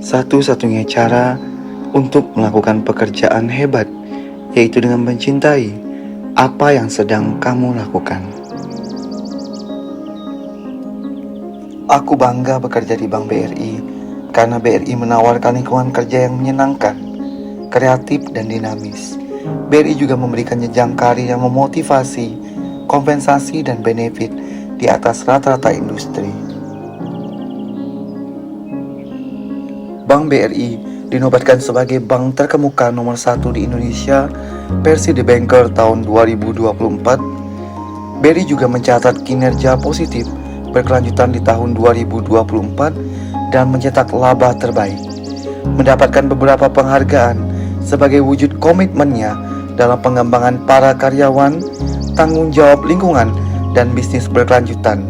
satu-satunya cara untuk melakukan pekerjaan hebat, yaitu dengan mencintai apa yang sedang kamu lakukan. Aku bangga bekerja di Bank BRI karena BRI menawarkan lingkungan kerja yang menyenangkan, kreatif, dan dinamis. BRI juga memberikan jenjang karir yang memotivasi, kompensasi, dan benefit di atas rata-rata industri. Bank BRI dinobatkan sebagai bank terkemuka nomor 1 di Indonesia versi The Banker tahun 2024. BRI juga mencatat kinerja positif berkelanjutan di tahun 2024 dan mencetak laba terbaik, mendapatkan beberapa penghargaan sebagai wujud komitmennya dalam pengembangan para karyawan, tanggung jawab lingkungan, dan bisnis berkelanjutan.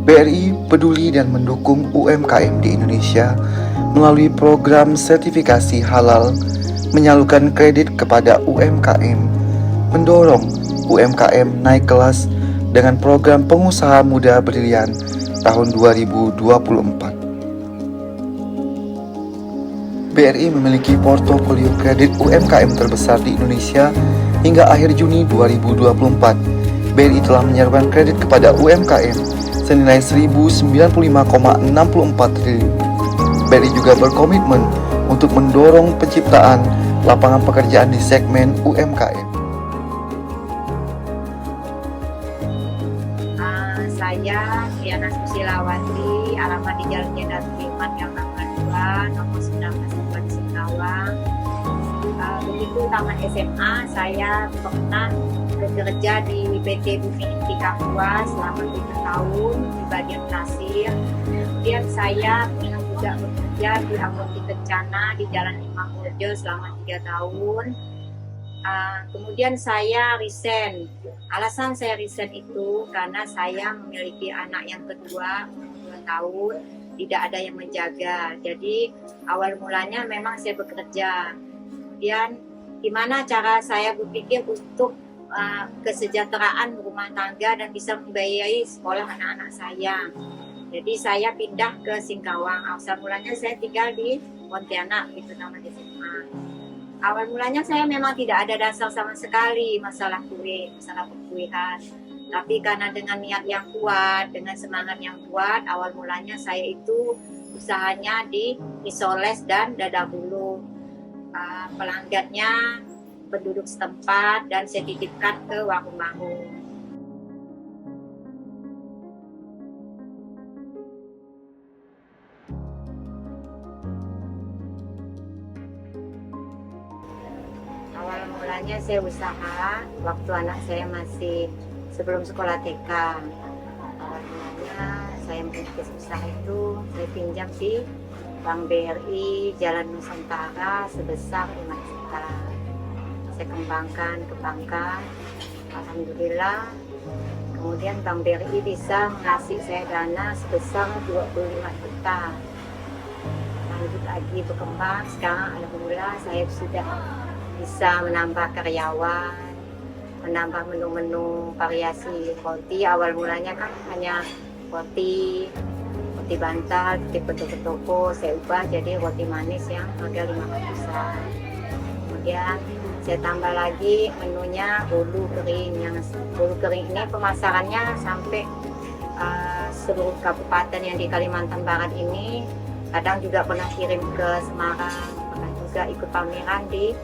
BRI peduli dan mendukung UMKM di Indonesia melalui program sertifikasi halal, menyalurkan kredit kepada UMKM, mendorong UMKM naik kelas dengan program pengusaha muda brilian tahun 2024. BRI memiliki portofolio kredit UMKM terbesar di Indonesia hingga akhir Juni 2024. BRI telah menyalurkan kredit kepada UMKM senilai 1.095,64 triliun. BRI juga berkomitmen untuk mendorong penciptaan lapangan pekerjaan di segmen UMKM. Saya Diana Susilawati, alamat di Jalan Jenderal Sudirman yang nomor 2, nomor 19 Singkawang. Begitu tamat SMA, saya pernah bekerja di PT Bumi Inti Papua selama 7 tahun di bagian kasir. Kemudian saya pernah juga bekerja di apotek Kencana di Jalan Imam Bonjol selama 3 tahun. Kemudian saya resign. Alasan saya resign itu karena saya memiliki anak yang kedua 2 tahun, tidak ada yang menjaga. Jadi awal mulanya memang saya bekerja. Kemudian gimana cara saya berpikir untuk kesejahteraan rumah tangga dan bisa membiayai sekolah anak-anak saya. Jadi saya pindah ke Singkawang. Awal mulanya saya tinggal di Pontianak, itu nama SMA. Awal mulanya saya memang tidak ada dasar sama sekali masalah perkuliahan. Tapi karena dengan niat yang kuat, dengan semangat yang kuat, awal mulanya saya itu usahanya di Isoles dan Dadahulu. Pelanggannya penduduk setempat dan saya titipkan ke warung-warung. Awal mulanya saya usaha waktu anak saya masih sebelum sekolah TK. Awal mulanya saya merintis usaha itu, saya pinjam di Bank BRI Jalan Nusantara sebesar 5 juta. Saya kembangkan ke bankan, alhamdulillah. Kemudian Bank BRI bisa mengasih saya dana sebesar 25 juta. Lanjut lagi berkembang, sekarang alhamdulillah saya sudah bisa menambah karyawan, menambah menu-menu variasi roti. Awal mulanya kan hanya roti bantal, tipe toko-toko, saya ubah jadi roti manis yang harga 500-an. Kemudian saya tambah lagi menunya bolu kering. Yang bolu kering ini pemasarannya sampai seluruh kabupaten yang di Kalimantan Barat ini. Kadang juga pernah kirim ke Semarang, pernah juga ikut pameran di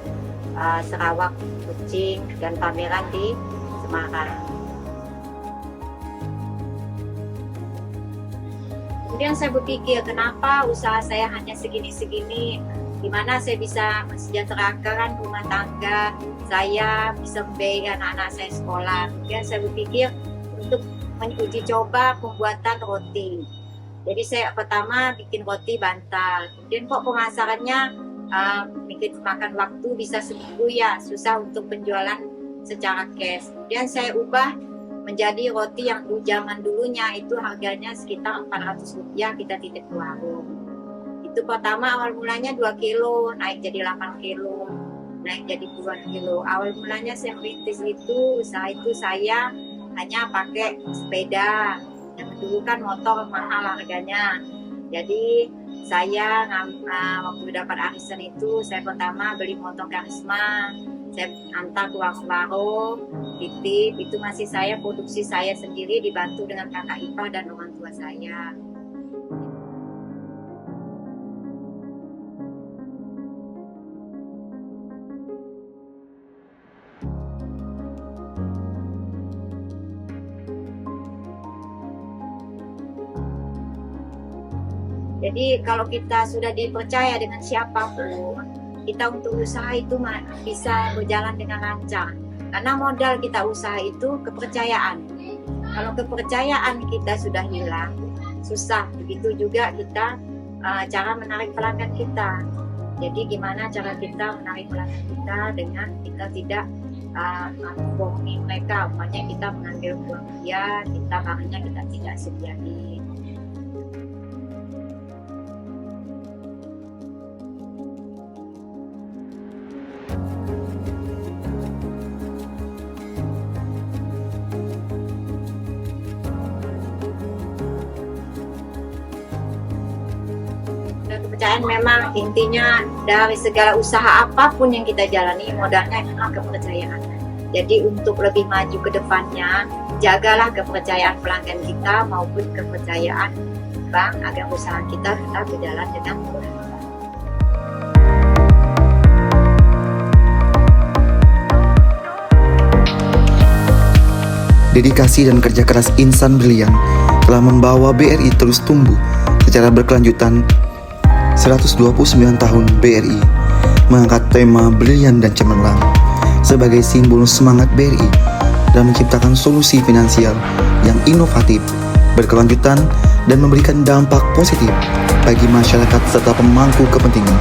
Sarawak, Kucing, dan pameran di Semarang. Kemudian saya berpikir, kenapa usaha saya hanya segini-segini? Gimana saya bisa mensejahterakan rumah tangga saya, bisa membiayai anak-anak saya sekolah. Kemudian saya berpikir untuk menguji coba pembuatan roti. Jadi saya pertama bikin roti bantal. Kemudian kok pemasarannya bikin makan waktu bisa seminggu ya, susah untuk penjualan secara cash. Kemudian saya ubah menjadi roti yang zaman dulunya itu harganya sekitar 400 rupiah, kita titip ke warung. Itu pertama awal mulanya 2 kilo, naik jadi 8 kilo, naik jadi 2 kilo. Awal mulanya saya merintis itu, usaha itu saya hanya pakai sepeda. Yang dulu kan motor mahal harganya. Jadi Saya waktu dapat arisan itu, saya pertama beli motor Karisma, saya antar ke warung-warung, titip, itu masih saya produksi saya sendiri dibantu dengan kakak ipar dan orang tua saya. Jadi kalau kita sudah dipercaya dengan siapapun, kita untuk usaha itu bisa berjalan dengan lancar. Karena modal kita usaha itu kepercayaan. Kalau kepercayaan kita sudah hilang, susah. Begitu juga kita cara menarik pelanggan kita. Jadi gimana cara kita menarik pelanggan kita dengan kita tidak bohongi mereka. Umpamanya kita mengambil uang dia, kita barangnya kita tidak sediain. Kepercayaan memang intinya dari segala usaha apapun yang kita jalani, modalnya memang kepercayaan. Jadi untuk lebih maju ke depannya, jagalah kepercayaan pelanggan kita maupun kepercayaan bank agar usaha kita tetap berjalan dengan baik. Dedikasi dan kerja keras insan brilian telah membawa BRI terus tumbuh secara berkelanjutan. 129 tahun BRI mengangkat tema brilian dan cemerlang sebagai simbol semangat BRI dan menciptakan solusi finansial yang inovatif, berkelanjutan, dan memberikan dampak positif bagi masyarakat serta pemangku kepentingan.